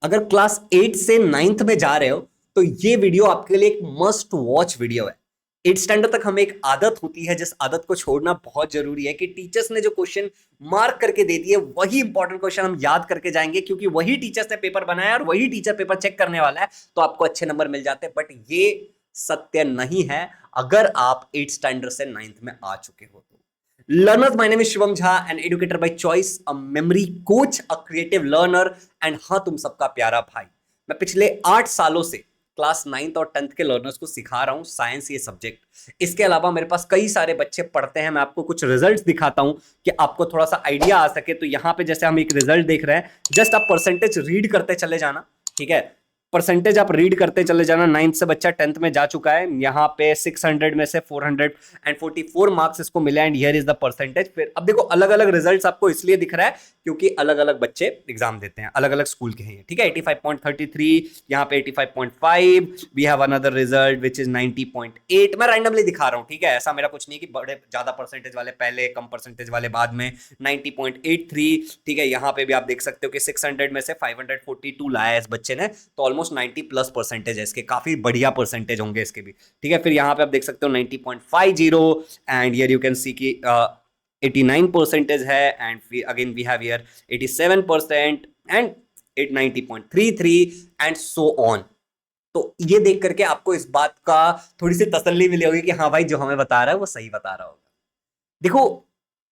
अगर क्लास 8 से 9th में जा रहे हो तो ये वीडियो आपके लिए एक मस्ट वॉच वीडियो है। 8 स्टैंडर्ड तक हमें एक आदत होती है, जिस आदत को छोड़ना बहुत जरूरी है कि टीचर्स ने जो क्वेश्चन मार्क करके दे दिए वही इंपॉर्टेंट क्वेश्चन हम याद करके जाएंगे, क्योंकि वही टीचर्स ने पेपर बनाया और वही टीचर पेपर चेक करने वाला है, तो आपको अच्छे नंबर मिल जाते हैं। बट ये सत्य नहीं है अगर आप 8 स्टैंडर्ड से 9th में आ चुके हो तो। Learners, my name is Shivam Jha, an educator by choice, a memory coach, a creative learner, and हाँ तुम सबका प्यारा भाई। मैं पिछले 8 सालों से क्लास 9th और 10th के लर्नर्स को सिखा रहा हूँ साइंस ये सब्जेक्ट। इसके अलावा मेरे पास कई सारे बच्चे पढ़ते हैं। मैं आपको कुछ रिजल्ट्स दिखाता हूँ कि आपको थोड़ा सा आइडिया आ सके। तो यहाँ पे जैसे हम एक रिजल्ट देख रहे हैं, जस्ट आप परसेंटेज रीड करते चले जाना, ठीक है। परसेंटेज आप रीड करते चले जाना। 9th से बच्चा 10th में जा चुका है। यहाँ पे 600 में से 444 मार्क्स इसको मिले and here is the percentage. फिर अब देखो अलग अलग रिजल्ट्स आपको इसलिए दिख रहा है क्योंकि अलग अलग बच्चे एग्जाम देते हैं, अलग अलग स्कूल के हैं, ठीक है। 85.33, यहाँ पे 85.5, we have another result which is 90.8। मैं रैंडमली दिखा रहा हूँ, ठीक है। ऐसा मेरा कुछ नहीं कि बड़े ज्यादा परसेंटेज वाले पहले, कम परसेंटेज वाले बाद में। 90.83, ठीक है। यहाँ पे भी आप देख सकते हो कि 600 में से 542 लाया है इस बच्चे ने, तो ऑलमोस्ट 90 प्लस परसेंटेज है इसके, काफी बढ़िया परसेंटेज होंगे इसके भी, ठीक है। फिर यहाँ पे आप देख सकते हो 90.50 and here you can see कि 89 परसेंटेज है and again we have here 87% and 90.33 and so on. तो ये देख करके आपको इस बात का थोड़ी सी तसल्ली मिली होगी कि हाँ भाई जो हमें बता रहा है वो सही बता रहा होगा। देखो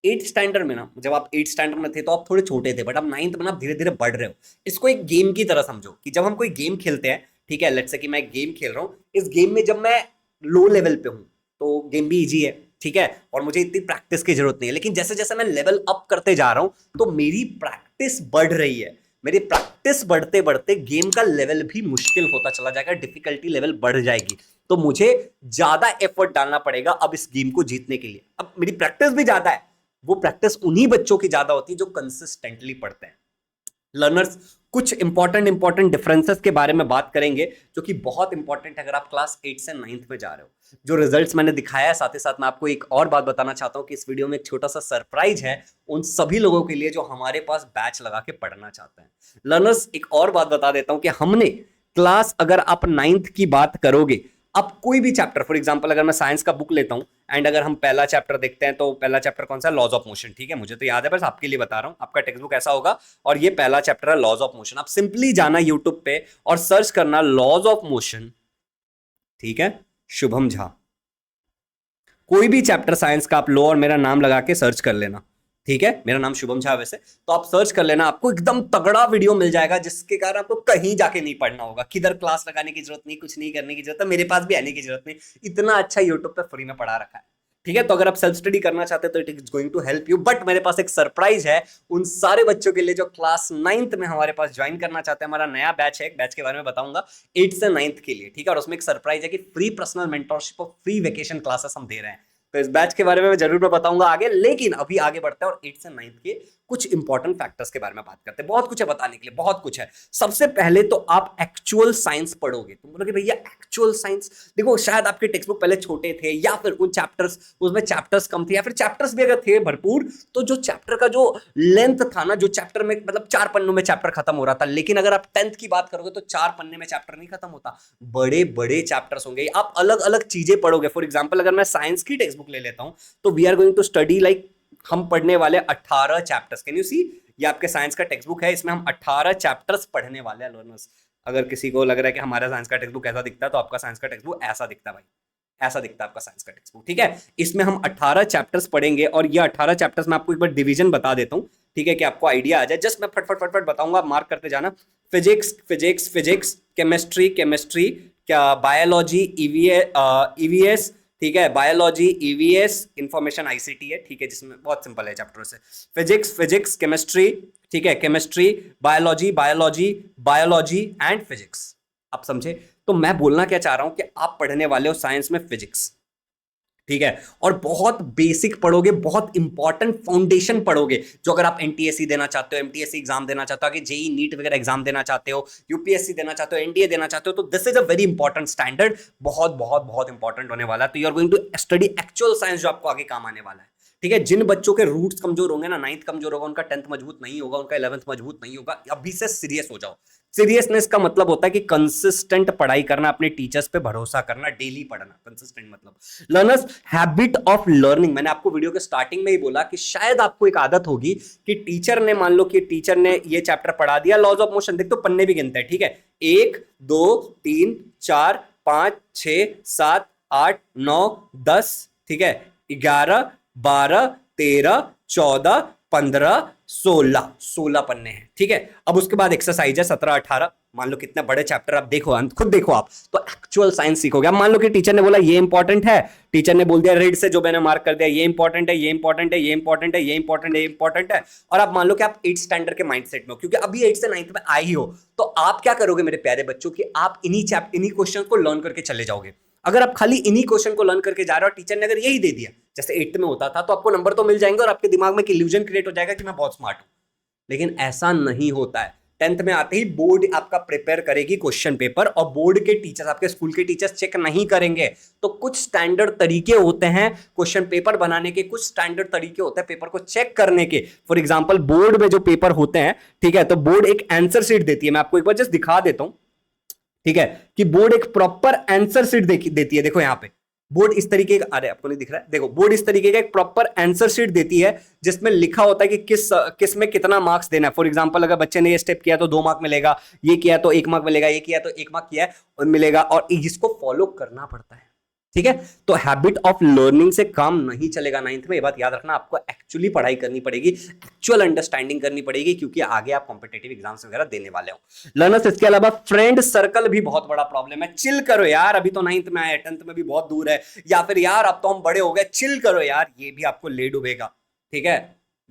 8th स्टैंडर्ड में ना, जब आप 8th स्टैंडर्ड में थे तो आप थोड़े छोटे थे, बट आप 9th में ना धीरे धीरे बढ़ रहे हो। इसको एक गेम की तरह समझो कि जब हम कोई गेम खेलते हैं, ठीक है, लेट्स से कि मैं एक गेम खेल रहा हूँ। इस गेम में जब मैं लो लेवल पे हूँ तो गेम भी इजी है, ठीक है, और मुझे इतनी प्रैक्टिस की जरूरत नहीं है। लेकिन जैसे जैसे मैं लेवल अप करते जा रहा हूँ तो मेरी प्रैक्टिस बढ़ रही है। मेरी प्रैक्टिस बढ़ते बढ़ते गेम का लेवल भी मुश्किल होता चला जाएगा, डिफिकल्टी लेवल बढ़ जाएगी। तो मुझे ज्यादा एफर्ट डालना पड़ेगा अब इस गेम को जीतने के लिए। अब मेरी प्रैक्टिस भी ज्यादा है, वो प्रैक्टिस उन्हीं बच्चों की ज्यादा होती है जो कंसिस्टेंटली पढ़ते हैं। लर्नर्स, कुछ इंपॉर्टेंट डिफरेंसेस के बारे में बात करेंगे जो कि बहुत इंपॉर्टेंट है अगर आप क्लास 8 से 9th में जा रहे हो। जो रिजल्ट्स मैंने दिखाया है, साथ ही साथ मैं आपको एक और बात बताना चाहता हूं कि इस वीडियो में एक छोटा सा सरप्राइज है उन सभी लोगों के लिए जो हमारे पास बैच लगा के पढ़ना चाहते हैं। लर्नर्स, एक और बात बता देता हूं कि हमने क्लास, अगर आप 9th की बात करोगे, अब कोई भी चैप्टर, फॉर एग्जांपल अगर मैं साइंस का बुक लेता हूं एंड अगर हम पहला चैप्टर देखते हैं, तो पहला चैप्टर कौन सा है? लॉज ऑफ मोशन, ठीक है। मुझे तो याद है, बस आपके लिए बता रहा हूं। आपका टेक्स्ट बुक ऐसा होगा और ये पहला चैप्टर है लॉज ऑफ मोशन। आप सिंपली जाना यूट्यूब पे और सर्च करना लॉज ऑफ मोशन, ठीक है, शुभम झा। कोई भी चैप्टर साइंस का आप लो और मेरा नाम लगा के सर्च कर लेना, ठीक है। मेरा नाम शुभम झा वैसे, तो आप सर्च कर लेना, आपको एकदम तगड़ा वीडियो मिल जाएगा जिसके कारण आपको कहीं जाके नहीं पढ़ना होगा, किधर क्लास लगाने की जरूरत नहीं, कुछ नहीं करने की जरूरत है, मेरे पास भी आने की जरूरत नहीं। इतना अच्छा यूट्यूब पे फ्री में पढ़ा रखा है, ठीक है। तो अगर आप सेल्फ स्टडी करना चाहते हैं तो it is going to help you. But मेरे पास एक सरप्राइज है उन सारे बच्चों के लिए जो क्लास 9th में हमारे पास ज्वाइन करना चाहते हैं। हमारा नया बैच है, एक बैच के बारे में बताऊंगा 8 से 9th के लिए, ठीक है। और उसमें एक सरप्राइज है कि फ्री पर्सनल मेंटरशिप और फ्री वेकेशन क्लासेस हम दे रहे हैं। तो इस बैच के बारे में मैं जरूर बताऊंगा आगे, लेकिन अभी आगे बढ़ते हैं और 8 से 9th के कुछ इंपॉर्टेंट फैक्टर्स के बारे में बात करते हैं। बहुत कुछ है बताने के लिए, बहुत कुछ है। सबसे पहले तो आप एक्चुअल साइंस पढ़ोगे। तुम बोलोगे भैया एक्चुअल साइंस, देखो शायद आपके टेक्स्ट बुक पहले छोटे थे या फिर उन चैप्टर्स, उसमें चैप्टर्स कम थे, या फिर चैप्टर्स भी अगर थे भरपूर तो जो चैप्टर का जो लेंथ था ना, जो चैप्टर में मतलब 4 पन्नों में चैप्टर खत्म हो रहा था। लेकिन अगर आप 10th की बात करोगे तो 4 पन्ने में चैप्टर नहीं खत्म होता, बड़े बड़े चैप्टर्स होंगे। आप अलग अलग चीजें पढ़ोगे। फॉर एग्जाम्पल अगर मैं साइंस की टेक्स्ट बुक ले लेता हूं तो we are going to study like, हम पढ़ने वाले 18 चैप्टर्स। कैन यू सी, ये आपके साइंस का टेक्स्ट बुक है, इसमें हम 18 चैप्टर्स पढ़ने वाले हैं लर्नर्स। अगर किसी को लग रहा है कि हमारा साइंस का टेक्स्ट बुक ऐसा दिखता है, तो आपका साइंस का टेक्स्ट बुक ऐसा दिखता है भाई, ऐसा दिखता है आपका साइंस का टेक्स्ट बुक, ठीक है। इसमें हम 18 चैप्टर्स पढ़ेंगे और ये 18 चैप्टर्स में आपको एक बार डिवीजन बता देता हूं, ठीक है, कि आपको आइडिया आ जाए। जस्ट मैं फटफट फटफट बताऊंगा, आप मार्क करते जाना। Physics physics physics, chemistry chemistry, क्या बायोलॉजी ईवीएस, ठीक है, बायोलॉजी ईवीएस, इंफॉर्मेशन आईसीटी है, ठीक है, जिसमें बहुत सिंपल है चैप्टर से। फिजिक्स फिजिक्स केमिस्ट्री, ठीक है, chemistry biology biology biology and physics. आप समझे? तो मैं बोलना क्या चाह रहा हूं कि आप पढ़ने वाले हो साइंस में फिजिक्स, ठीक है, और बहुत बेसिक पढ़ोगे, बहुत इंपॉर्टेंट फाउंडेशन पढ़ोगे। जो अगर आप एनटीएससी देना चाहते हो, एमटीएससी एग्जाम देना चाहते हो, आगे जेई नीट वगैरह एग्जाम देना चाहते हो, यूपीएससी देना चाहते हो, एनडीए देना चाहते हो, तो this is a very important standard, बहुत बहुत बहुत इंपॉर्टेंट होने वाला है। तो you are going to study actual science जो आपको आगे काम आने वाला है, ठीक है। जिन बच्चों के रूट्स कमजोर होंगे ना, 9th कमजोर होगा, उनका 10th मजबूत नहीं होगा, उनका 11th मजबूत नहीं होगा। अभी से सीरियस हो जाओ, सीरियसनेस का मतलब होता है कि कंसिस्टेंट पढ़ाई करना, अपने टीचर्स पे भरोसा करना, डेली पढ़ना। कंसिस्टेंट मतलब लर्नर्स हैबिट ऑफ लर्निंग। मैंने आपको वीडियो के स्टार्टिंग में ही बोला कि शायद आपको एक आदत होगी कि टीचर ने, मान लो कि टीचर ने ये चैप्टर पढ़ा दिया, लॉज ऑफ मोशन, देख तो पन्ने भी गिनते हैं, ठीक है, 1 2 3 4 5 6 7 8 9 10, ठीक है, 11 12 13 14 15 16 पन्ने हैं, ठीक है। अब उसके बाद एक्सरसाइज है 17 18, मान लो कितने बड़े चैप्टर, आप देखो खुद देखो आप, तो एक्चुअल साइंस सीखोगे। अब मान लो कि टीचर ने बोला ये इंपॉर्टेंट है, टीचर ने बोल दिया रेड से जो मैंने मार्क कर दिया, ये इंपॉर्टेंट है, ये इंपॉर्टेंट है, ये इंपॉर्टेंट है, ये इंपॉर्टेंट है, ये इंपॉर्टेंट है, और आप मान लो कि आप 8th स्टैंडर्ड के माइंडसेट में हो, क्योंकि अभी 8th से 9th में आए ही हो, तो आप क्या करोगे मेरे प्यारे बच्चों कि आप इन्हीं क्वेश्चन को लर्न करके चले जाओगे। अगर आप खाली इन्हीं क्वेश्चन को लर्न करके जा रहे हो और टीचर ने अगर यही दे दिया जैसे 8th में होता था, तो आपको नंबर तो मिल जाएंगे और आपके दिमाग में एक इल्यूजन क्रिएट हो जाएगा कि मैं बहुत स्मार्ट हूं। लेकिन ऐसा नहीं होता है। 10th में आते ही बोर्ड आपका प्रिपेयर करेगी क्वेश्चन पेपर, और बोर्ड के टीचर्स, आपके स्कूल के टीचर्स चेक नहीं करेंगे। तो कुछ स्टैंडर्ड तरीके होते हैं क्वेश्चन पेपर बनाने के, कुछ स्टैंडर्ड तरीके होते हैं पेपर को चेक करने के। फॉर एग्जांपल बोर्ड में जो पेपर होते हैं, ठीक है, तो बोर्ड एक आंसर शीट देती है, मैं आपको एक बार जस्ट दिखा देता हूं, ठीक है, कि बोर्ड एक प्रॉपर आंसर शीट देती है। देखो यहां पे बोर्ड इस तरीके का, अरे आपको नहीं दिख रहा है, देखो बोर्ड इस तरीके का एक प्रॉपर आंसर शीट देती है जिसमें लिखा होता है कि किस में कितना मार्क्स देना है। फॉर एग्जांपल अगर बच्चे ने ये स्टेप किया तो 2 मार्क मिलेगा, ये किया तो 1 मार्क मिलेगा, ये किया तो 1 मार्क किया है और मिलेगा, और इसको फॉलो करना पड़ता है, ठीक है। तो हैबिट ऑफ लर्निंग से काम नहीं चलेगा 9th में, ये बात याद रखना। आपको एक्चुअली पढ़ाई करनी पड़ेगी, एक्चुअल अंडरस्टैंडिंग करनी पड़ेगी, क्योंकि आगे आप कॉम्पिटेटिव एग्जाम्स वगैरह देने वाले हो। लर्नर्स, इसके अलावा फ्रेंड सर्कल भी बहुत बड़ा प्रॉब्लम है। चिल करो यार, अभी तो 9th में आए, 10th में भी बहुत दूर है, या फिर यार अब तो हम बड़े हो गए, चिल करो यार, ये भी आपको ले डूबेगा, ठीक है,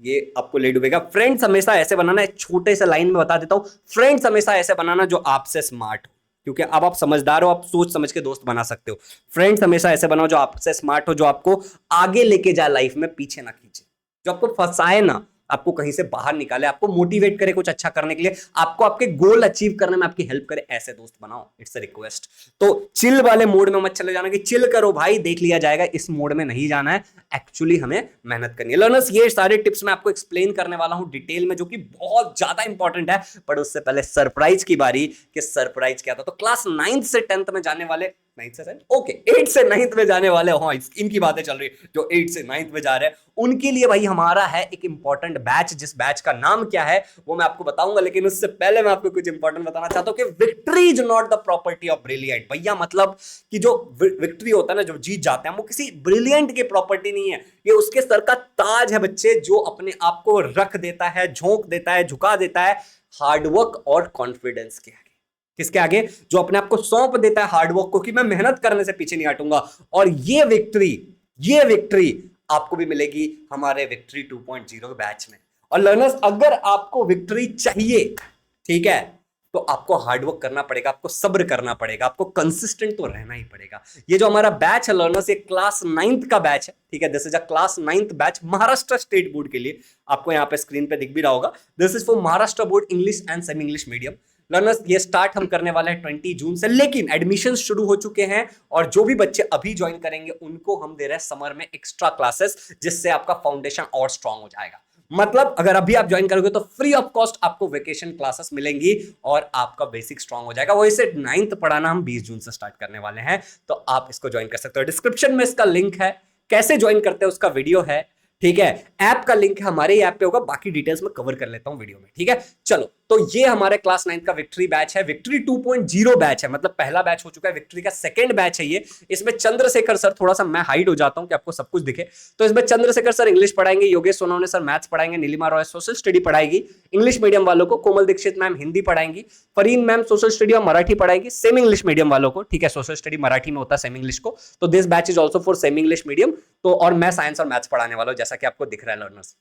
ये आपको ले डूबेगा। फ्रेंड्स हमेशा ऐसे बनाना, एक छोटे से लाइन में बता देता हूं, फ्रेंड्स हमेशा ऐसे बनाना जो आपसे स्मार्ट हो, क्योंकि अब आप समझदार हो, आप सोच समझ के दोस्त बना सकते हो। फ्रेंड्स हमेशा ऐसे बनाओ जो आपसे स्मार्ट हो, जो आपको आगे लेके जाए लाइफ में, पीछे ना खींचे, जो आपको फंसाए ना, आपको कहीं से बाहर निकाले, आपको मोटिवेट करे कुछ अच्छा करने के लिए, आपको आपके गोल अचीव करने में आपकी हेल्प करे, ऐसे दोस्त बनाओ। It's a request. तो चिल वाले मोड में मत चले जाना कि चिल करो भाई देख लिया जाएगा, इस मोड में नहीं जाना है, एक्चुअली हमें मेहनत करनी है। लर्नर्स, ये सारे टिप्स मैं आपको एक्सप्लेन करने वाला हूं डिटेल में, जो कि बहुत ज्यादा इंपॉर्टेंट है। पर उससे पहले सरप्राइज की बारी, कि सरप्राइज क्या था। तो क्लास 9th से 10th में जाने वाले, 9th से 10th, ओके, 8th से 9th में जाने वाले, हाँ इनकी बातें चल रही है, जो 8th से 9th में जा रहे हैं, उनके लिए भाई हमारा है एक इंपॉर्टेंट बैच, जिस बैच का नाम क्या है वो मैं आपको बताऊंगा। लेकिन उससे पहले मैं आपको कुछ इंपॉर्टेंट बताना चाहता हूं कि victory is not the property of brilliant. भैया मतलब कि जो विक्ट्री होता है ना, जो जीत जाते हैं, वो किसी ब्रिलियंट की प्रॉपर्टी नहीं है, ये उसके सर का ताज है बच्चे, जो अपने आप को रख देता है, झोंक देता है, झुका देता है हार्डवर्क और कॉन्फिडेंस के आगे। किसके आगे? जो अपने आप को सौंप देता है हार्डवर्क को, कि मैं मेहनत करने से पीछे नहीं हटूंगा। और ये विक्ट्री आपको भी मिलेगी हमारे विक्ट्री 2.0 बैच में। और लर्नर्स, अगर आपको विक्ट्री चाहिए, ठीक है, तो आपको हार्डवर्क करना पड़ेगा, आपको सब्र करना पड़ेगा, आपको कंसिस्टेंट तो रहना ही पड़ेगा। ये जो हमारा बैच है लर्नर्स, ये क्लास 9th का बैच है, ठीक है, this is a class 9th batch Maharashtra state board के लिए। आपको यहाँ पे स्क्रीन पे दिख भी रहा होगा, this is for Maharashtra board English and semi English medium. Learners, ये स्टार्ट हम करने वाले हैं 20 जून से, लेकिन एडमिशन शुरू हो चुके हैं, और जो भी बच्चे अभी ज्वाइन करेंगे उनको हम दे रहे हैं समर में एक्स्ट्रा क्लासेस, जिससे आपका फाउंडेशन और स्ट्रांग हो जाएगा। मतलब अगर अभी आप ज्वाइन करोगे तो फ्री ऑफ कॉस्ट आपको वेकेशन क्लासेस मिलेंगी और आपका बेसिक स्ट्रांग हो जाएगा। वैसे 9th पढ़ाना हम 20 जून से स्टार्ट करने वाले हैं, तो आप इसको ज्वाइन कर सकते हो। डिस्क्रिप्शन में इसका लिंक है, कैसे ज्वाइन करते हैं उसका वीडियो है, ठीक है, ऐप का लिंक है, हमारे ऐप पे होगा, बाकी डिटेल्स में कवर कर लेता हूं वीडियो में, ठीक है। चलो, तो ये हमारे क्लास 9 का विक्ट्री बैच है, विक्ट्री 2.0 बैच है, मतलब पहला बैच हो चुका है, विक्ट्री का सेकंड बैच है ये। इसमें चंद्रशेखर सर, थोड़ा सा मैं हाइड हो जाता हूं कि आपको सब कुछ दिखे, तो इसमें चंद्रशेखर सर इंग्लिश पढ़ाएंगे, योगेश सोनवणे सर मैथ्स पढ़ाएंगे, नीलिमा रॉय सोशल स्टडी पढ़ाएगी इंग्लिश मीडियम वालों को, कोमल दीक्षित मैम हिंदी पढ़ाएंगी, फरीन मैम सोशल स्टडी और मराठी पढ़ाएगी सेमी इंग्लिश मीडियम वालों को, ठीक है, सोशल स्टडी मराठी में होता है सेमी इंग्लिश को, तो this batch is also for semi English medium. तो और मैं साइंस और मैथ्स पढ़ाने वाला हूं, जैसा कि आपको दिख रहा है लर्नर्स।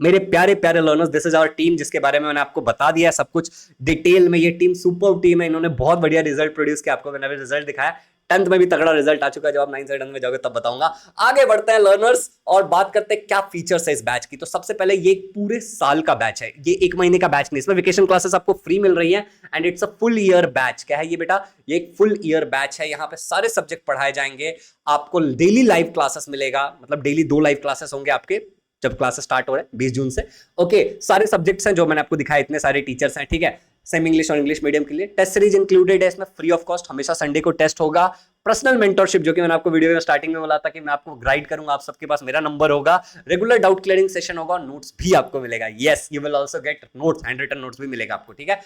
मेरे प्यारे प्यारे learners, this is our team, जिसके बारे में मैंने आपको बता दिया सब कुछ डिटेल में। ये टीम सुपर टीम है, इन्होंने बहुत बढ़िया रिजल्ट प्रोड्यूस किया, आपको मैंने रिजल्ट दिखाया। 10th में भी तगड़ा रिजल्ट आ चुका है, जब आप 9th से 10th में जाओगे तब बताऊंगा। आगे बढ़ते हैं लर्नर्स और बात करते हैं क्या फीचर्स है इस बैच की। तो सबसे पहले ये पूरे साल का बैच है, ये 1 महीने का बैच नहीं, इसमें वेकेशन क्लासेस आपको फ्री मिल रही है, and it's a full year batch. क्या है ये बेटा? ये एक फुल ईयर बैच है, यहाँ पे सारे सब्जेक्ट पढ़ाए जाएंगे, आपको डेली लाइव क्लासेस मिलेगा, मतलब डेली 2 लाइव क्लासेस होंगे आपके, जब क्लासेस स्टार्ट हो रहे हैं 20 जून से। ओके, सारे सब्जेक्ट्स हैं जो मैंने आपको दिखाया, इतने सारे टीचर्स हैं, ठीक है। सेमी इंग्लिश और इंग्लिश मीडियम के लिए टेस्ट सीरीज इंक्लूडेड है इसमें, फ्री ऑफ कॉस्ट, हमेशा संडे को टेस्ट होगा। पर्सनल मेंटरशिप, जो कि मैंने आपको वीडियो में स्टार्टिंग में बोला था कि मैं आपको गाइड करूंगा, आप सबके पास मेरा नंबर होगा। रेगुलर डाउट क्लियरिंग सेशन होगा, नोट्स भी आपको मिलेगा। Yes, you will also get notes, hand written notes भी मिलेगा आपको, ठीक है।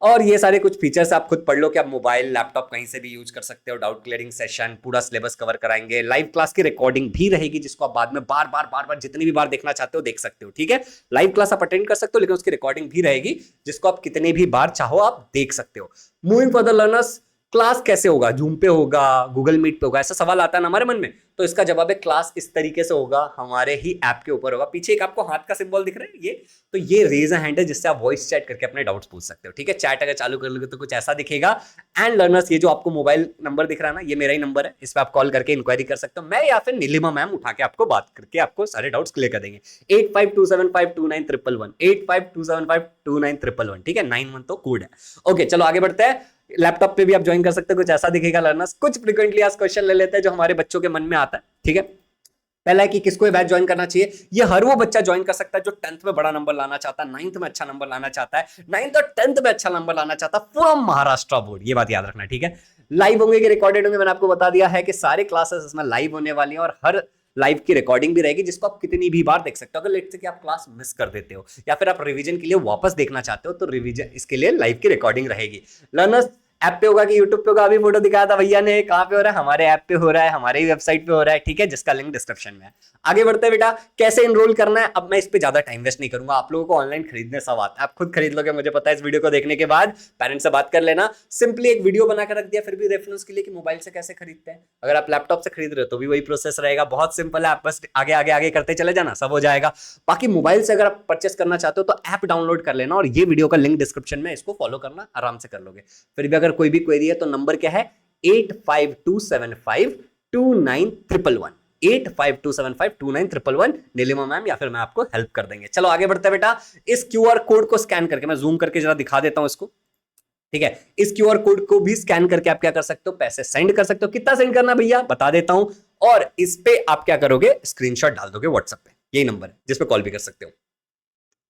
और ये सारे कुछ फीचर्स आप खुद पढ़ लो कि आप मोबाइल लैपटॉप कहीं से भी यूज कर सकते हो। डाउट क्लियरिंग सेशन, पूरा सिलेबस कवर कराएंगे, लाइव क्लास की रिकॉर्डिंग भी रहेगी जिसको आप बाद में बार बार जितनी भी बार देखना चाहते हो देख सकते हो, ठीक है। लाइव क्लास आप अटेंड कर सकते हो, लेकिन उसकी रिकॉर्डिंग भी रहेगी जिसको आप कितनी भी बार चाहो आप देख सकते हो। Moving for the learners, class कैसे होगा, जूम पे होगा, गूगल मीट पे होगा, ऐसा सवाल आता है ना हमारे मन में, तो इसका जवाब है क्लास इस तरीके से होगा, हमारे ही ऐप के ऊपर होगा। पीछे एक आपको हाथ का सिंबल दिख रहा है, ये तो ये रेज अ हैंड है जिससे आप वॉइस चैट करके अपने डाउट्स पूछ सकते हो, ठीक है। चैट अगर चालू कर लोगे तो कुछ ऐसा दिखेगा। एंड लर्नर्स, ये जो आपको मोबाइल नंबर दिख रहा है ना, ये मेरा ही नंबर है, इस पर आप कॉल करके इंक्वायरी कर सकते हो। मैं या फिर नीलिमा मैम उठा के आपको बात करके आपको सारे डाउट्स क्लियर कर देंगे। 8527529111, 8527529111, ठीक है। 91 तो कोड है। ओके, चलो आगे बढ़ते हैं। लैपटॉप पे भी आप ज्वाइन कर सकते हो, कुछ ऐसा दिखेगा लर्नर्स। कुछ फ्रीक्वेंटली आज क्वेश्चन ले लेते हैं जो हमारे बच्चों के मन में आता है, ठीक है। पहला है कि किसको बैच ज्वाइन करना चाहिए। ये हर वो बच्चा ज्वाइन कर सकता है जो 10th में बड़ा नंबर लाना चाहता है, 9th में अच्छा नंबर लाना चाहता है, 9th और 10th में अच्छा नंबर लाना चाहता है, फ्रॉम महाराष्ट्र बोर्ड, ये बात याद रखना, ठीक है। लाइव होंगे कि रिकॉर्डेड होंगे, मैंने आपको बता दिया है कि सारे क्लासेस इसमें लाइव होने वाली हैं और हर लाइव की रिकॉर्डिंग भी रहेगी जिसको आप कितनी भी बार देख सकते हो। अगर लेट से कि आप क्लास मिस कर देते हो या फिर आप रिवीजन के लिए वापस देखना चाहते हो तो रिवीजन इसके लिए लाइव की रिकॉर्डिंग रहेगी। लर्नर्स, ऐप पे होगा कि यूट्यूब पे होगा, अभी फोटो दिखाया था भैया ने, कहां पे हो रहा है, हमारे ऐप पे हो रहा है, हमारे वेबसाइट पे हो रहा है, ठीक है, जिसका लिंक डिस्क्रिप्शन में है। आगे बढ़ते हैं बेटा, कैसे एनरोल करना है। अब मैं इस पे ज्यादा टाइम वेस्ट नहीं करूंगा, आप लोगों को ऑनलाइन खरीदने सब आता है, आप खुद खरीद लोगे, मुझे पता है। इस वीडियो को देखने के बाद पेरेंट्स से बात कर लेना। सिंपली एक वीडियो बनाकर रख दिया, फिर भी रेफरेंस के लिए कि मोबाइल से कैसे खरीदते हैं। अगर आप लैपटॉप से खरीद रहे हो तो भी वही प्रोसेस रहेगा, बहुत सिंपल है, आप बस आगे आगे आगे करते चले जाना, सब हो जाएगा। बाकी मोबाइल से अगर आप परचेस करना चाहते हो तो ऐप डाउनलोड कर लेना और ये वीडियो का लिंक डिस्क्रिप्शन में, इसको फॉलो करना, आराम से कर लोगे। फिर भी अगर कोई भी क्वेरी है तो नंबर क्या है, 8527529111, 8527529111, नीलिमा मैम या फिर मैं आपको हेल्प कर देंगे। चलो आगे बढ़ते हैं बेटा। इस क्यूआर कोड को स्कैन करके, मैं जूम करके जरा दिखा देता हूं इसको, ठीक है। इस क्यूआर कोड को भी स्कैन करके आप क्या कर सकते हो, पैसे सेंड कर सकते हो। कितना सेंड करना भैया बता देता हूं, और इस पे आप क्या करोगे, स्क्रीनशॉट डाल दोगे व्हाट्सएप पे, यही नंबर है जिस पे कॉल भी कर सकते हो।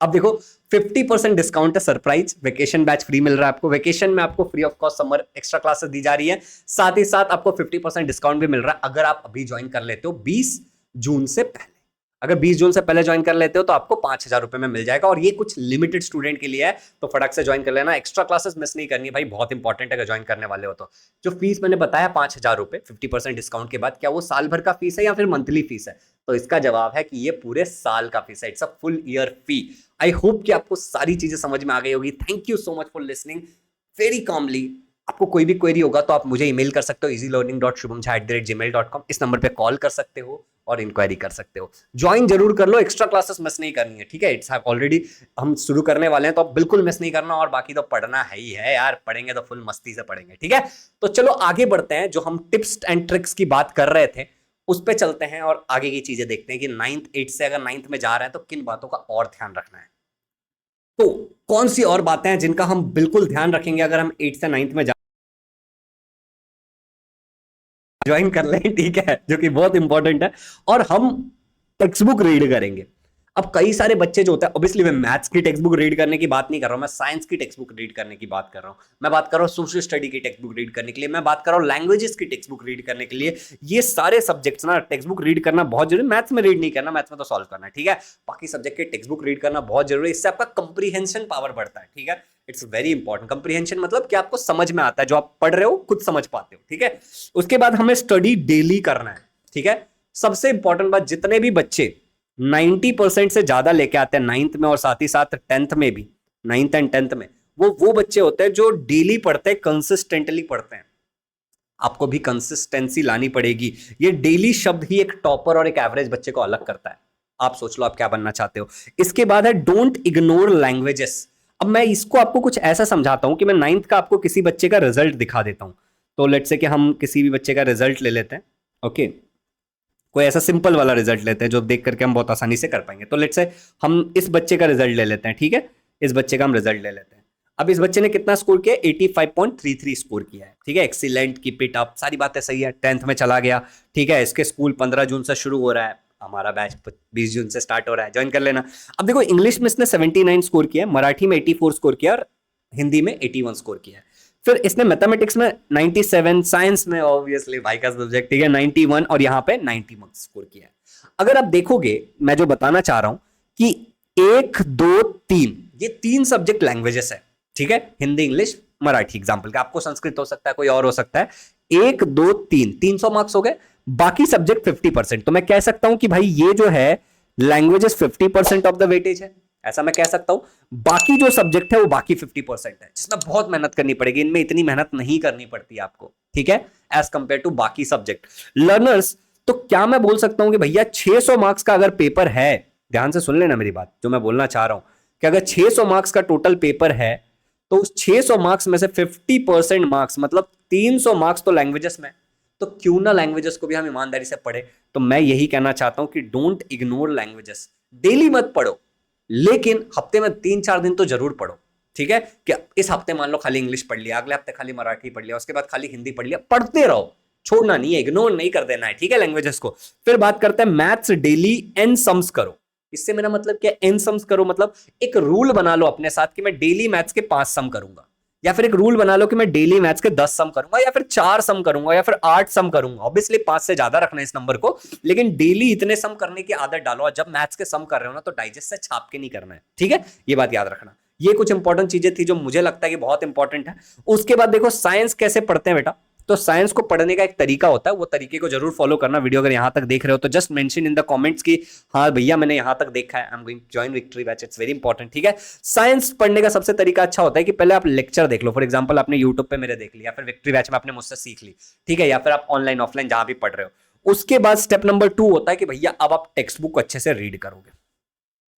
अब देखो 50% डिस्काउंट है, सरप्राइज वेकेशन बैच फ्री मिल रहा है आपको। वेकेशन में आपको free of cost summer extra classes दी जा रही है, साथ ही साथ आपको 50% डिस्काउंट भी मिल रहा है अगर आप अभी ज्वाइन कर लेते हो 20 जून से पहले। अगर 20 जून से पहले ज्वाइन कर लेते हो तो आपको 5,000 रुपए में मिल जाएगा, और ये कुछ लिमिटेड स्टूडेंट के लिए है, तो फटाक से ज्वाइन कर लेना। एक्स्ट्रा क्लासेस मिस नहीं करनी भाई, बहुत इंपॉर्टेंट है अगर ज्वाइन करने वाले हो तो। जो फीस मैंने बताया 5,000 रुपए 50% डिस्काउंट के बाद, क्या वो साल भर का फीस है या फिर मंथली फीस है, तो इसका जवाब है कि ये पूरे साल का फीस है, it's a full year fee. I hope कि आपको सारी चीजें समझ में आ गई होगी। Thank you so much for listening very calmly. आपको कोई भी क्वेरी होगा तो आप मुझे ईमेल कर सकते हो easylearning.shubhamjha@gmail.com, इस नंबर पे कॉल कर सकते हो और इंक्वायरी कर सकते हो। ज्वाइन जरूर कर लो, एक्स्ट्रा क्लासेस मिस नहीं करनी है, ठीक है। इट्स ऑलरेडी हम शुरू करने वाले हैं तो आप बिल्कुल मिस नहीं करना, और बाकी तो पढ़ना है ही है यार, पढ़ेंगे तो फुल मस्ती से पढ़ेंगे, ठीक है। तो चलो आगे बढ़ते हैं, जो हम टिप्स एंड ट्रिक्स की बात कर रहे थे उस पे चलते हैं और आगे की चीजें देखते हैं कि 9th 8th से अगर 9th में जा रहे हैं तो किन बातों का और ध्यान रखना है। तो कौन सी और बातें हैं जिनका हम बिल्कुल ध्यान रखेंगे अगर हम 8th से 9th में ज्वाइन कर लें, ठीक है, जो कि बहुत इंपॉर्टेंट है। और हम टेक्स्ट बुक रीड करेंगे। अब कई सारे बच्चे जो होते हैं, ऑब्वियसली मैं मैथ्स की टेक्स्ट बुक रीड करने की बात नहीं कर रहा हूं, मैं साइंस की टेक्स्ट बुक रीड करने की बात कर रहा हूं, मैं बात कर रहा हूं सोशल स्टडी की टेक्स्ट बुक रीड करने के लिए, मैं बात कर रहा हूं लैंग्वेजेस की टेक्स्ट बुक रीड करने के लिए। ये सारे सब्जेक्ट्स ना टेक्स्ट बुक रीड करना बहुत जरूरी। मैथ्स में रीड नहीं करना, मैथ्स में तो सॉल्व करना है, ठीक है। बाकी सब्जेक्ट की टेक्स्ट बुक रीड करना बहुत जरूरी है, इससे आपका कंप्रीहेंशन पावर बढ़ता है, ठीक है। It's very important. कंप्रीहेंशन मतलब कि आपको समझ में आता है, जो आप पढ़ रहे हो खुद समझ पाते हो, ठीक है। उसके बाद हमें स्टडी डेली करना है, ठीक है। सबसे इंपॉर्टेंट बात, जितने भी बच्चे 90% से ज्यादा लेके आते हैं 9th में और साथ ही साथ 10th में भी, 9th एंड 10th में, वो बच्चे होते हैं जो डेली पढ़ते हैं, कंसिस्टेंटली पढ़ते हैं। आपको भी कंसिस्टेंसी लानी पड़ेगी। ये डेली शब्द ही एक टॉपर और एक एवरेज बच्चे को अलग करता है। आप सोच लो आप क्या बनना चाहते हो। इसके बाद है डोंट इग्नोर लैंग्वेजेस। अब मैं इसको आपको कुछ ऐसा समझाता हूं कि मैं 9th का आपको किसी बच्चे का रिजल्ट दिखा देता हूं। तो लेट्स से कि हम किसी भी बच्चे का रिजल्ट ले लेते हैं, ओके। कोई ऐसा सिंपल वाला रिजल्ट लेते हैं जो देख करके हम बहुत आसानी से कर पाएंगे। तो लेट्स से हम इस बच्चे का रिजल्ट ले लेते हैं, ठीक है। इस बच्चे का हम रिजल्ट ले लेते हैं। अब इस बच्चे ने कितना स्कोर किया, 85.33 स्कोर किया है, ठीक है। एक्सीलेंट, कीप इट अप, सारी बातें सही है। 10th में चला गया, ठीक है। इसके स्कूल 15 जून से शुरू हो रहा है, हमारा बैच 20 जून से स्टार्ट हो रहा है, ज्वाइन कर लेना। अब देखो इंग्लिश में इसने 79 स्कोर किया है, मराठी में 84 स्कोर किया और हिंदी में 81 स्कोर किया है। फिर इसने मैथमेटिक्स में 97, साइंस में ऑब्वियसली भाई का सब्जेक्ट, ठीक है, 91 और यहां पे 90 मार्क्स स्कोर किया है। अगर आप देखोगे, मैं जो बताना चाह रहा हूं कि 1, 2, 3 ये 3 सब्जेक्ट लैंग्वेजेस है, ठीक है, हिंदी, इंग्लिश, मराठी। एग्जाम्पल का आपको संस्कृत हो सकता है, कोई और हो सकता है। 1, 2, 3 300 मार्क्स हो गए, बाकी सब्जेक्ट 50%। तो मैं कह सकता हूं कि भाई ये जो है लैंग्वेजेस 50% ऑफ द वेटेज है, ऐसा मैं कह सकता हूं। बाकी जो सब्जेक्ट है वो बाकी 50% है, जिसमें बहुत मेहनत करनी पड़ेगी। इनमें इतनी मेहनत नहीं करनी पड़ती आपको, ठीक है, एज कंपेयर टू बाकी सब्जेक्ट। लर्नर्स, तो क्या मैं बोल सकता हूं कि भैया 600 मार्क्स का अगर पेपर है, ध्यान से सुन लेना मेरी बात जो मैं बोलना चाह रहा हूं, कि अगर 600 मार्क्स का टोटल पेपर है तो उस 600 मार्क्स में से 50% मार्क्स मतलब 300 मार्क्स तो लैंग्वेजेस में, तो क्यों ना लैंग्वेजेस को भी हम ईमानदारी से पढ़े। तो मैं यही कहना चाहता हूं कि डोंट इग्नोर लैंग्वेजेस, डेली मत पढ़ो, लेकिन हफ्ते में 3-4 दिन तो जरूर पढ़ो, ठीक है। कि इस हफ्ते मान लो खाली इंग्लिश पढ़ लिया, अगले हफ्ते खाली मराठी पढ़ लिया, उसके बाद खाली हिंदी पढ़ लिया, पढ़ते रहो, छोड़ना नहीं है, इग्नोर नहीं कर देना है, ठीक है, लैंग्वेजेस को। फिर बात करते हैं मैथ्स, डेली एन सम्स करो। इससे मेरा मतलब क्या, एन सम्स करो मतलब एक रूल बना लो अपने साथ कि मैं डेली मैथ्स के 5 सम करूंगा, या फिर एक रूल बना लो कि मैं डेली मैथ्स के 10 सम करूंगा, या फिर 4 सम करूंगा, या फिर 8 सम करूंगा। ऑब्वियसली 5 से ज्यादा रखना है इस नंबर को, लेकिन डेली इतने सम करने की आदत डालो। और जब मैथ्स के सम कर रहे हो ना तो डाइजेस्ट से छाप के नहीं करना है, ठीक है, ये बात याद रखना। ये कुछ इंपॉर्टेंट चीजें थी जो मुझे लगता है कि बहुत इंपॉर्टेंट है। उसके बाद देखो साइंस कैसे पढ़ते हैं बेटा, तो साइंस को पढ़ने का एक तरीका होता है, वो तरीके को जरूर फॉलो करना। वीडियो अगर यहां तक देख रहे हो तो just mention in the comments कि हाँ भैया मैंने यहां तक देखा है, I am going to join victory batch, it's very important, ठीक है। साइंस पढ़ने का सबसे तरीका अच्छा होता है कि पहले आप लेक्चर देख लो। फॉर एग्जांपल आपने यूट्यूब पे मेरे देख लिया, फिर विक्ट्री बैच में आपने मुझसे सीख ली, ठीक है, या फिर आप ऑनलाइन ऑफलाइन जहां भी पढ़ रहे हो। उसके बाद स्टेप नंबर 2 होता है कि भैया अब आप टेक्स्ट बुक अच्छे से रीड करोगे।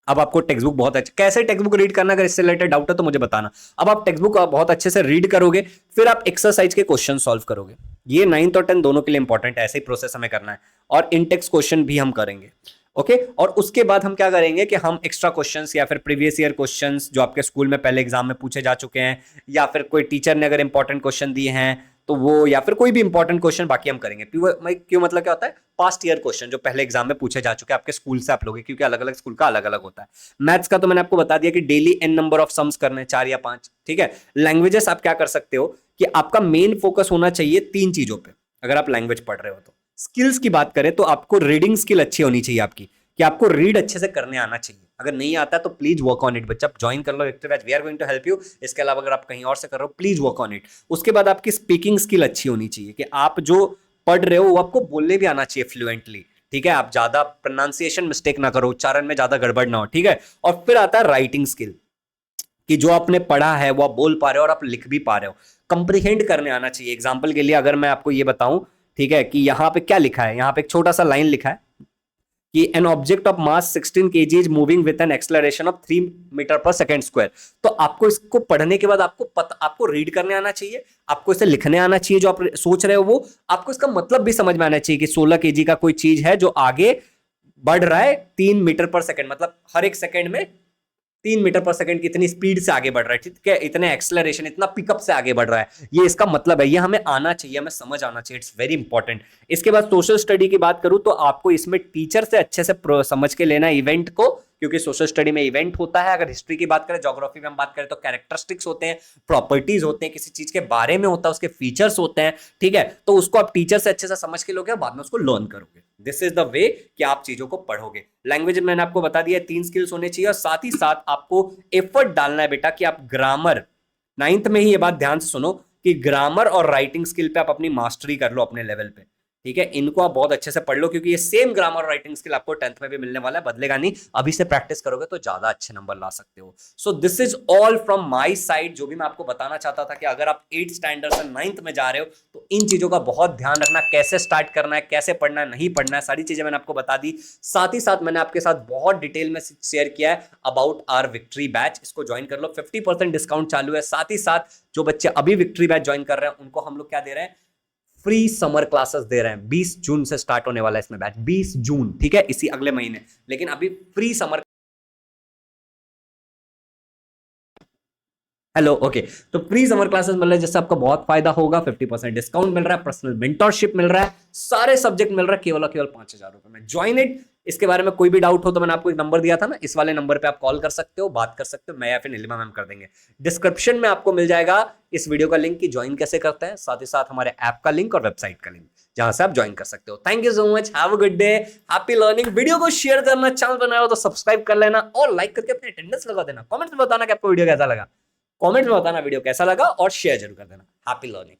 अब आपको टेक्स्ट बुक बहुत अच्छे, कैसे टेक्स्ट बुक रीड करना, अगर इससे रिलेटेड डाउट है तो मुझे बताना। अब आप टेक्स्ट बुक बहुत अच्छे से रीड करोगे, फिर आप एक्सरसाइज के क्वेश्चन सॉल्व करोगे। ये 9th और 10th दोनों के लिए इंपॉर्टेंट है, ऐसे ही प्रोसेस हमें करना है। और इनटेक्स्ट क्वेश्चन भी हम करेंगे, ओके। और उसके बाद हम क्या करेंगे कि हम एक्स्ट्रा क्वेश्चंस या फिर प्रीवियस ईयर क्वेश्चंस जो आपके स्कूल में पहले एग्जाम में पूछे जा चुके हैं, या फिर कोई टीचर ने अगर इंपॉर्टेंट क्वेश्चन दिए हैं तो वो, या फिर कोई भी इंपॉर्टेंट क्वेश्चन बाकी हम करेंगे। क्यों मतलब क्या होता है, पास्ट ईयर क्वेश्चन जो पहले एग्जाम में पूछे जा चुके हैं आपके स्कूल से आप लोग, क्योंकि अलग अलग स्कूल का अलग अलग होता है। मैथ्स का तो मैंने आपको बता दिया कि daily N number of sums करने, 4 या 5, ठीक है। लैंग्वेजेस आप क्या कर सकते हो कि आपका मेन फोकस होना चाहिए 3 चीजों पे अगर आप लैंग्वेज पढ़ रहे हो तो। स्किल्स की बात करें तो आपको रीडिंग स्किल अच्छी होनी चाहिए आपकी, कि आपको रीड अच्छे से करने आना चाहिए। अगर नहीं आता तो प्लीज वर्क ऑन इट बच्चा, ज्वाइन कर लो victory batch, we are going to help you. इसके अलावा अगर आप कहीं और से कर रहे हो प्लीज वर्क ऑन इट। उसके बाद आपकी स्पीकिंग स्किल अच्छी होनी चाहिए, कि आप जो पढ़ रहे हो वो आपको बोलने भी आना चाहिए फ्लुएंटली, ठीक है। आप ज्यादा प्रोनाउंसिएशन मिस्टेक ना करो, उच्चारण में ज्यादा गड़बड़ ना हो, ठीक है। और फिर आता है राइटिंग स्किल, कि जो आपने पढ़ा है वो आप बोल पा रहे हो और आप लिख भी पा रहे हो, कंप्रीहेंड करने आना चाहिए। एग्जाम्पल के लिए अगर मैं आपको ये बताऊं, ठीक है, कि यहां पे क्या लिखा है, यहां पे एक छोटा सा लाइन लिखा है कि an object of mass 16 kg is moving with an acceleration of 3 metre per second square. तो आपको इसको पढ़ने के बाद आपको रीड करने आना चाहिए, आपको इसे लिखने आना चाहिए, जो आप सोच रहे हो वो आपको इसका मतलब भी समझ में आना चाहिए कि 16 kg का कोई चीज है जो आगे बढ़ रहा है 3 मीटर पर सेकंड, मतलब हर एक सेकंड में 3 मीटर पर सेकंड की इतनी स्पीड से आगे बढ़ रहा है, ठीक है, इतने एक्सेलरेशन, इतना पिकअप से आगे बढ़ रहा है। ये इसका मतलब है, ये हमें आना चाहिए, हमें समझ आना चाहिए, इट्स वेरी इंपॉर्टेंट। इसके बाद सोशल स्टडी की बात करूं तो आपको इसमें टीचर से अच्छे से समझ के लेना इवेंट को, क्योंकि सोशल स्टडी में इवेंट होता है। अगर हिस्ट्री की बात करें, ज्योग्राफी में हम बात करें तो कैरेक्टरिस्टिक्स होते हैं, प्रॉपर्टीज होते हैं, किसी चीज के बारे में होता है, उसके फीचर्स होते हैं, ठीक है। तो उसको आप टीचर से अच्छे से समझ के लोगे, बाद में उसको लर्न करोगे। दिस इज द वे कि आप चीजों को पढ़ोगे। लैंग्वेज मैंने आपको बता दिया 3 स्किल्स होने चाहिए, और साथ ही साथ आपको एफर्ट डालना है बेटा कि आप ग्रामर, 9th में ही ये बात ध्यान से सुनो कि ग्रामर और राइटिंग स्किल पे आप अपनी मास्टरी कर लो अपने लेवल पे, ठीक है। इनको आप बहुत अच्छे से पढ़ लो, क्योंकि ये सेम ग्रामर और राइटिंग स्किल आपको 10th में भी मिलने वाला है, बदलेगा नहीं। अभी से प्रैक्टिस करोगे तो ज्यादा अच्छे नंबर ला सकते हो। So this is all from my side, जो भी मैं आपको बताना चाहता था कि अगर आप 8th स्टैंडर्ड से 9th में जा रहे हो तो इन चीजों का बहुत ध्यान रखना, कैसे स्टार्ट करना है, कैसे पढ़ना है, नहीं पढ़ना है, सारी चीजें मैंने आपको बता दी। साथ ही साथ मैंने आपके साथ बहुत डिटेल में शेयर किया है अबाउट आवर विक्ट्री बैच, इसको ज्वाइन कर लो, 50% डिस्काउंट चालू है। साथ ही साथ जो बच्चे अभी विक्ट्री बैच ज्वाइन कर रहे हैं उनको हम लोग क्या दे रहे हैं, फ्री समर क्लासेस दे रहे हैं। 20 जून से स्टार्ट होने वाला है इसमें बैच, 20 जून, ठीक है, इसी अगले महीने, लेकिन अभी फ्री समर, हेलो, ओके। तो फ्री समर क्लासेस मिल रहा है जिससे आपको बहुत फायदा होगा। 50% डिस्काउंट मिल रहा है, पर्सनल मेंटरशिप मिल रहा है, सारे सब्जेक्ट मिल रहा है केवल और केवल 5,000 रुपए में। ज्वाइन इट, इसके बारे में कोई भी डाउट हो तो मैंने आपको एक नंबर दिया था ना, इस वाले नंबर पे आप कॉल कर सकते हो, बात कर सकते हो, मैं या फिर नीलिमा मैम कर देंगे। डिस्क्रिप्शन में आपको मिल जाएगा इस वीडियो का लिंक कि ज्वाइन कैसे करते हैं, साथ ही साथ हमारे ऐप का लिंक और वेबसाइट का लिंक, जहां से आप ज्वाइन कर सकते हो। Thank you so much, have a good day, happy learning. Video को शेयर करना, चैनल बनाया हो तो सब्सक्राइब कर लेना और लाइक करके अपने अटेंडेंस लगा देना। कमेंट में बताना कि आपको वीडियो कैसा लगा, कमेंट में बताना वीडियो कैसा लगा और शेयर जरूर कर देना। Happy learning.